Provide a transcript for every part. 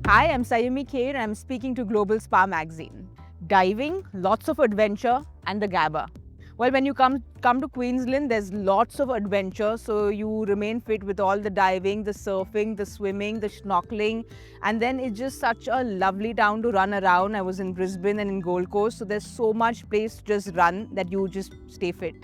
Hi, I'm Sayumi Kher and I'm speaking to Global Spa Magazine. Diving, lots of adventure, and the GABA. Well, when you come to Queensland, there's lots of adventure, so you remain fit with all the diving, the surfing, the swimming, the snorkeling, and then it's just such a lovely town to run around. I was in Brisbane and in Gold Coast, so there's so much place to just run that you just stay fit.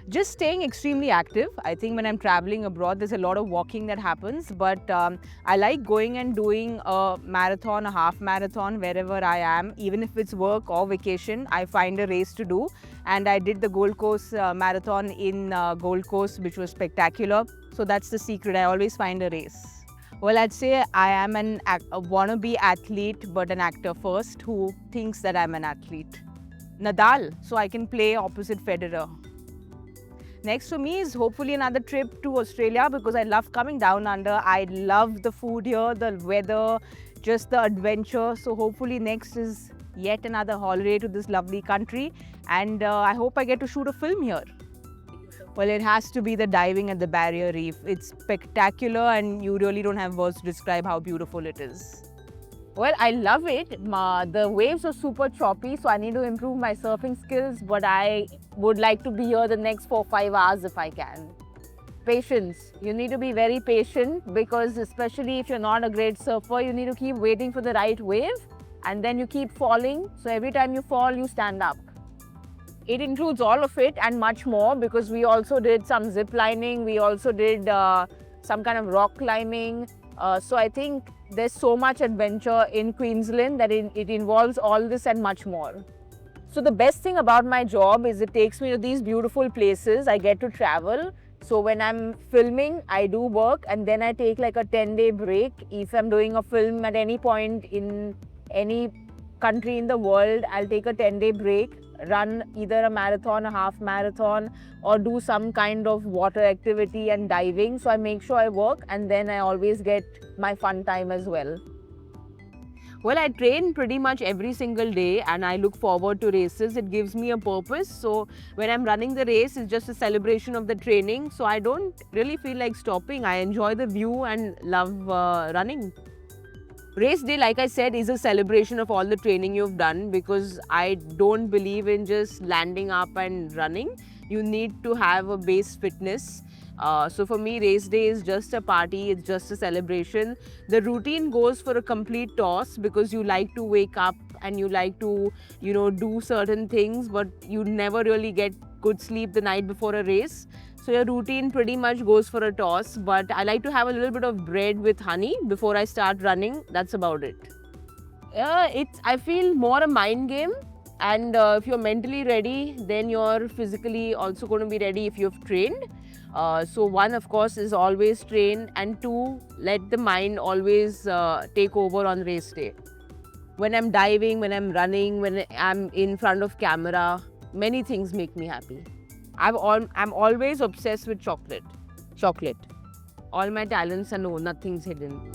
Just staying extremely active. I think when I'm traveling abroad, there's a lot of walking that happens, but I like going and doing a marathon, a half marathon, wherever I am, even if it's work or vacation, I find a race to do. And I did the Gold Coast marathon in Gold Coast, which was spectacular. So that's the secret. I always find a race. Well, I'd say I am a wannabe athlete, but an actor first who thinks that I'm an athlete. Nadal, so I can play opposite Federer. Next for me is hopefully another trip to Australia because I love coming down under. I love the food here, the weather, just the adventure. So hopefully next is yet another holiday to this lovely country, and I hope I get to shoot a film here. Well, it has to be the diving at the Barrier Reef. It's spectacular and you really don't have words to describe how beautiful it is. Well, I love it. The waves are super choppy, so I need to improve my surfing skills, but I would like to be here the next 4-5 hours if I can. Patience. You need to be very patient because especially if you're not a great surfer, you need to keep waiting for the right wave and then you keep falling. So every time you fall, you stand up. It includes all of it and much more because we also did some zip lining, we also did some kind of rock climbing. So I think there's so much adventure in Queensland that it involves all this and much more. So the best thing about my job is it takes me to these beautiful places. I get to travel. So when I'm filming, I do work and then I take like a 10-day break. If I'm doing a film at any point in any country in the world, I'll take a 10-day break, run either a marathon, a half marathon, or do some kind of water activity and diving. So I make sure I work and then I always get my fun time as well. Well, I train pretty much every single day and I look forward to races. It gives me a purpose. So when I'm running the race, it's just a celebration of the training. So I don't really feel like stopping. I enjoy the view and love running. Race day, like I said, is a celebration of all the training you've done because I don't believe in just landing up and running. You need to have a base fitness. So for me, race day is just a party, it's just a celebration. The routine goes for a complete toss because you like to wake up and you like to, do certain things, but you never really get good sleep the night before a race. So your routine pretty much goes for a toss, but I like to have a little bit of bread with honey before I start running. That's about it. I feel more a mind game, and if you're mentally ready, then you're physically also going to be ready if you've trained. So one, of course, is always train, and two, let the mind always take over on race day. When I'm diving, when I'm running, when I'm in front of camera, many things make me happy. I'm always obsessed with chocolate. All my talents are known, nothing's hidden.